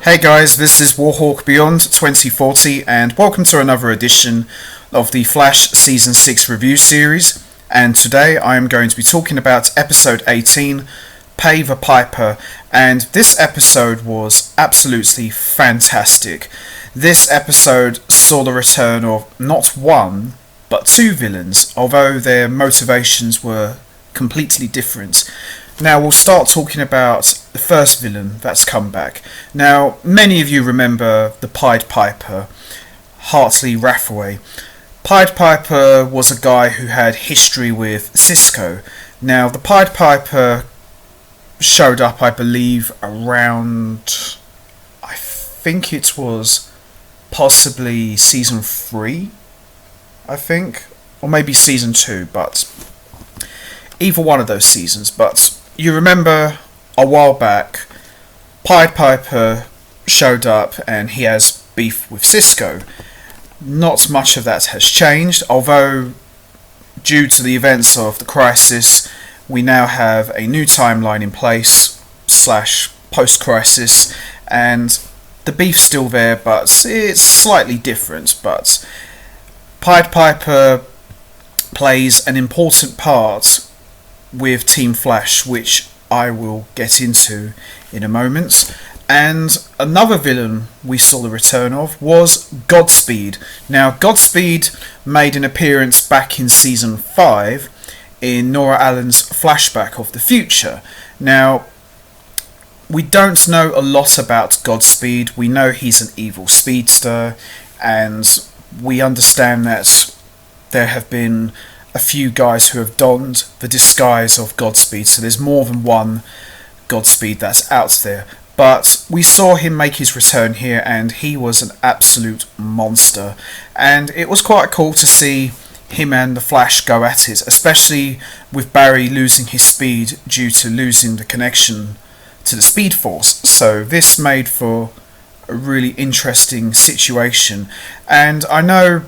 Hey guys, this is Warhawk Beyond 2040 and welcome to another edition of the Flash Season 6 review series, and today I am going to be talking about episode 18, Pay the Piper, and this episode was absolutely fantastic. This episode saw the return of not one, but two villains, although their motivations were completely different. Now we'll start talking about the first villain that's come back. Now, many of you remember the Pied Piper, Hartley Rathaway. Pied Piper was a guy who had history with Cisco. Now, the Pied Piper showed up, I believe, around, I think it was possibly season 3, I think, or maybe season 2, but either one of those seasons. But you remember a while back, Pied Piper showed up and he has beef with Cisco. Not much of that has changed, although due to the events of the crisis, we now have a new timeline in place, / post-crisis, and the beef's still there, but it's slightly different. But Pied Piper plays an important part with Team Flash, which I will get into in a moment. And another villain we saw the return of was Godspeed. Now, Godspeed made an appearance back in season 5 in Nora Allen's flashback of the future. Now, we don't know a lot about Godspeed. We know he's an evil speedster, and we understand that there have been a few guys who have donned the disguise of Godspeed, so there's more than one Godspeed that's out there. But we saw him make his return here, and he was an absolute monster. And it was quite cool to see him and the Flash go at it, especially with Barry losing his speed due to losing the connection to the Speed Force. So this made for a really interesting situation. And I know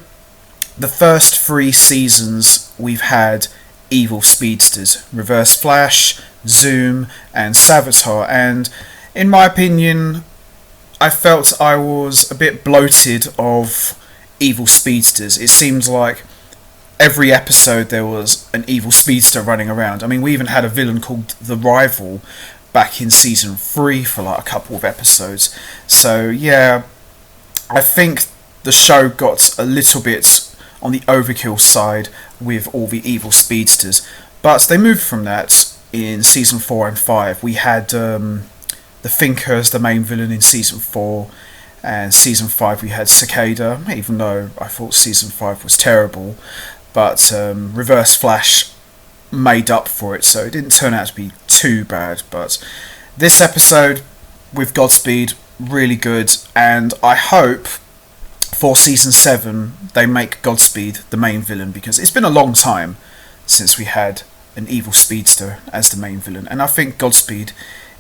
the first 3 seasons we've had evil speedsters: Reverse Flash, Zoom and Savitar, and in my opinion I felt I was a bit bloated of evil speedsters. It seemed like every episode there was an evil speedster running around. I mean, we even had a villain called The Rival back in season 3 for like a couple of episodes. So yeah, I think the show got a little bit on the overkill side with all the evil speedsters, but they moved from that in season 4 and 5. We had the Thinker as the main villain in season 4, and season 5 we had Cicada, even though I thought season 5 was terrible, but Reverse Flash made up for it, so it didn't turn out to be too bad. But this episode with Godspeed, really good, and I hope for season 7 they make Godspeed the main villain, because it's been a long time since we had an evil speedster as the main villain, and I think Godspeed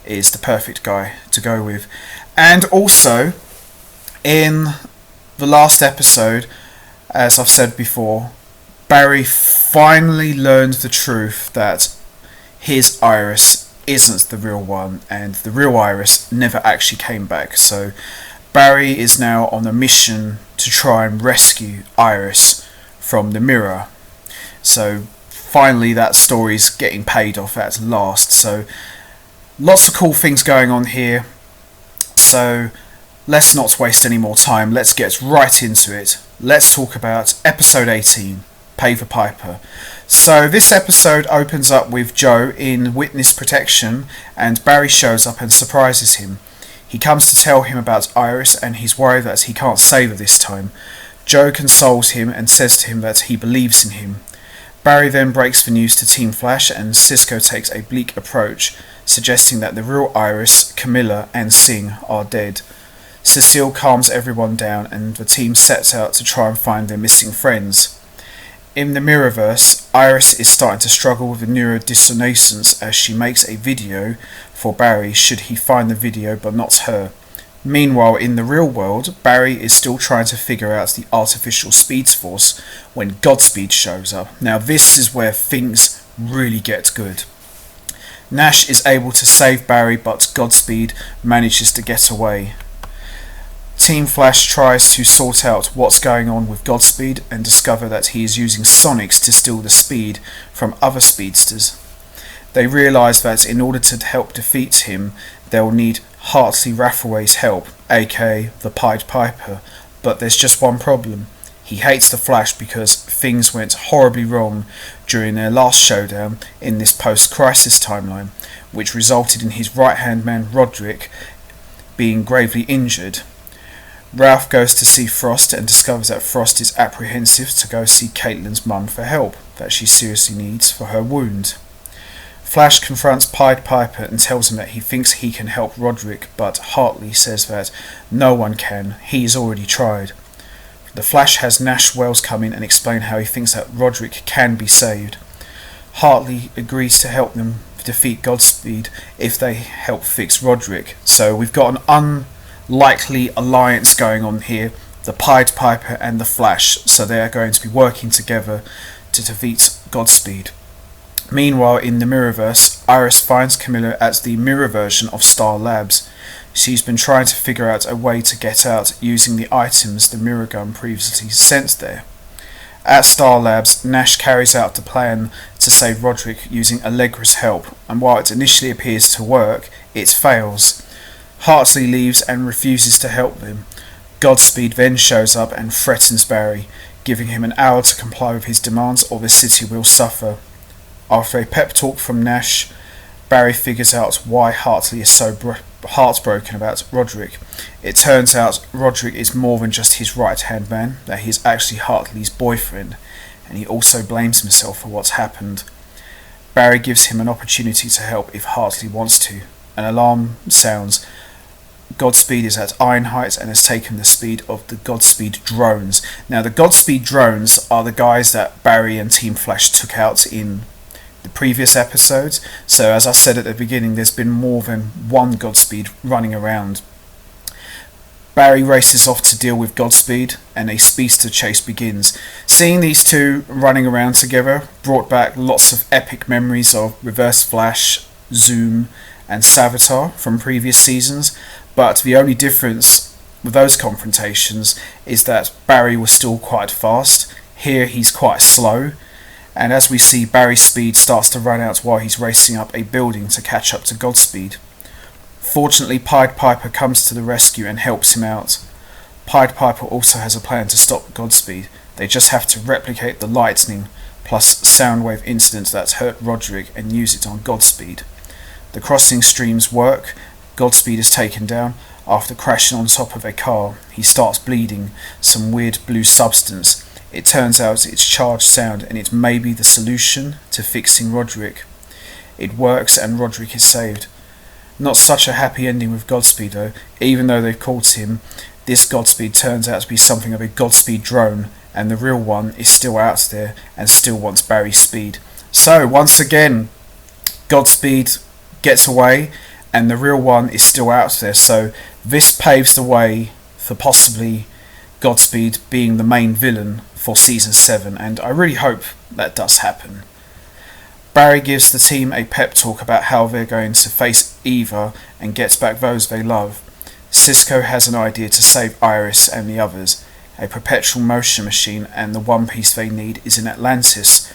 is the perfect guy to go with. And also, in the last episode, as I've said before, Barry finally learned the truth that his Iris isn't the real one, and the real Iris never actually came back. So Barry is now on a mission to try and rescue Iris from the mirror. So finally that story's getting paid off at last. So lots of cool things going on here. So let's not waste any more time. Let's get right into it. Let's talk about episode 18, Pay the Piper. So this episode opens up with Joe in witness protection, and Barry shows up and surprises him. He comes to tell him about Iris, and he's worried that he can't save her this time. Joe consoles him and says to him that he believes in him. Barry then breaks the news to Team Flash, and Cisco takes a bleak approach, suggesting that the real Iris, Camilla and Singh are dead. Cecile calms everyone down and the team sets out to try and find their missing friends. In the Mirrorverse, Iris is starting to struggle with a neurodissonance as she makes a video for Barry should he find the video but not her. Meanwhile, in the real world, Barry is still trying to figure out the artificial speeds force when Godspeed shows up. Now this is where things really get good. Nash is able to save Barry, but Godspeed manages to get away. Team Flash tries to sort out what's going on with Godspeed and discover that he is using Sonics to steal the speed from other speedsters. They realise that in order to help defeat him, they'll need Hartley Rathaway's help, aka the Pied Piper, but there's just one problem. He hates the Flash because things went horribly wrong during their last showdown in this post-crisis timeline, which resulted in his right-hand man Roderick being gravely injured. Ralph goes to see Frost and discovers that Frost is apprehensive to go see Caitlin's mum for help that she seriously needs for her wound. Flash confronts Pied Piper and tells him that he thinks he can help Roderick, but Hartley says that no one can, he's already tried. The Flash has Nash Wells come in and explain how he thinks that Roderick can be saved. Hartley agrees to help them defeat Godspeed if they help fix Roderick, so we've got an unlikely alliance going on here, the Pied Piper and the Flash, so they are going to be working together to defeat Godspeed. Meanwhile, in the Mirrorverse, Iris finds Camilla at the mirror version of Star Labs. She's been trying to figure out a way to get out using the items the mirror gun previously sent there. At Star Labs, Nash carries out the plan to save Roderick using Allegra's help, and while it initially appears to work, it fails. Hartley leaves and refuses to help him. Godspeed then shows up and threatens Barry, giving him an hour to comply with his demands or the city will suffer. After a pep talk from Nash, Barry figures out why Hartley is so heartbroken about Roderick. It turns out Roderick is more than just his right-hand man, that he is actually Hartley's boyfriend, and he also blames himself for what's happened. Barry gives him an opportunity to help if Hartley wants to. An alarm sounds. Godspeed is at iron height and has taken the speed of the Godspeed drones. Now the Godspeed drones are the guys that Barry and Team Flash took out in the previous episodes, so as I said at the beginning, there's been more than one Godspeed running around. Barry races off to deal with Godspeed and a speedster chase begins. Seeing these two running around together brought back lots of epic memories of Reverse Flash, Zoom and Savitar from previous seasons, but the only difference with those confrontations is that Barry was still quite fast. Here he's quite slow, and as we see, Barry's speed starts to run out while he's racing up a building to catch up to Godspeed. Fortunately, Pied Piper comes to the rescue and helps him out. Pied Piper also has a plan to stop Godspeed. They just have to replicate the lightning plus soundwave incident that hurt Roderick and use it on Godspeed. The crossing streams work. Godspeed is taken down. After crashing on top of a car, he starts bleeding some weird blue substance. It turns out it's charged sound and it may be the solution to fixing Roderick. It works and Roderick is saved. Not such a happy ending with Godspeed though. Even though they've caught him, this Godspeed turns out to be something of a Godspeed drone, and the real one is still out there and still wants Barry's speed. So once again, Godspeed gets away and the real one is still out there, so this paves the way for possibly Godspeed being the main villain for Season 7, and I really hope that does happen. Barry gives the team a pep talk about how they're going to face Eva and get back those they love. Cisco has an idea to save Iris and the others. A perpetual motion machine and the one piece they need is in Atlantis.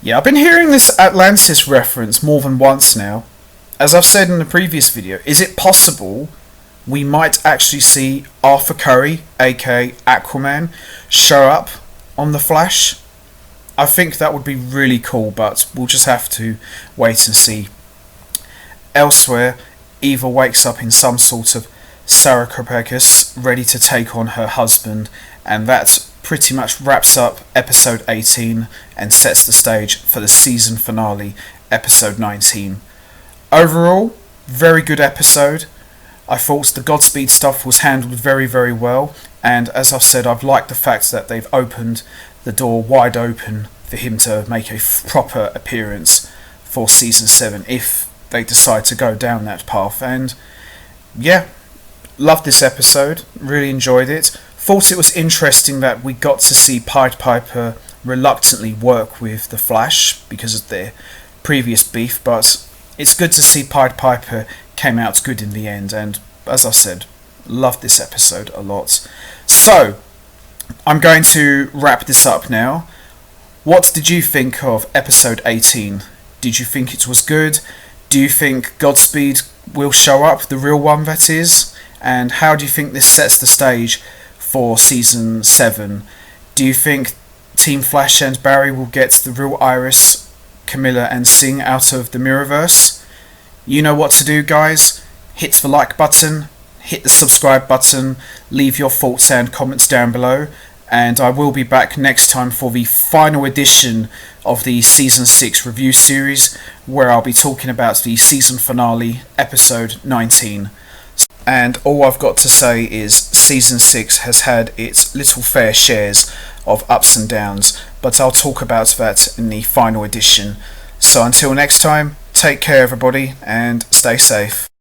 Yeah, I've been hearing this Atlantis reference more than once now. As I've said in the previous video, is it possible we might actually see Arthur Curry, aka Aquaman, show up on The Flash? I think that would be really cool, but we'll just have to wait and see. Elsewhere, Eva wakes up in some sort of sarcophagus, ready to take on her husband, and that pretty much wraps up episode 18 and sets the stage for the season finale, episode 19. Overall, very good episode. I thought the Godspeed stuff was handled very, very well, and as I've said, I've liked the fact that they've opened the door wide open for him to make a proper appearance for Season 7 if they decide to go down that path. And yeah, loved this episode, really enjoyed it. Thought it was interesting that we got to see Pied Piper reluctantly work with the Flash because of their previous beef, but it's good to see Pied Piper came out good in the end, and as I said, loved this episode a lot. So, I'm going to wrap this up now. What did you think of episode 18? Did you think it was good? Do you think Godspeed will show up, the real one that is? And how do you think this sets the stage for season 7? Do you think Team Flash and Barry will get the real Iris, Camilla and Sing out of the Mirrorverse? You know what to do, guys. Hit the like button, hit the subscribe button, leave your thoughts and comments down below, and I will be back next time for the final edition of the Season 6 review series, where I'll be talking about the season finale, episode 19. And all I've got to say is Season 6 has had its little fair shares of ups and downs, but I'll talk about that in the final edition. So until next time, take care everybody, and stay safe.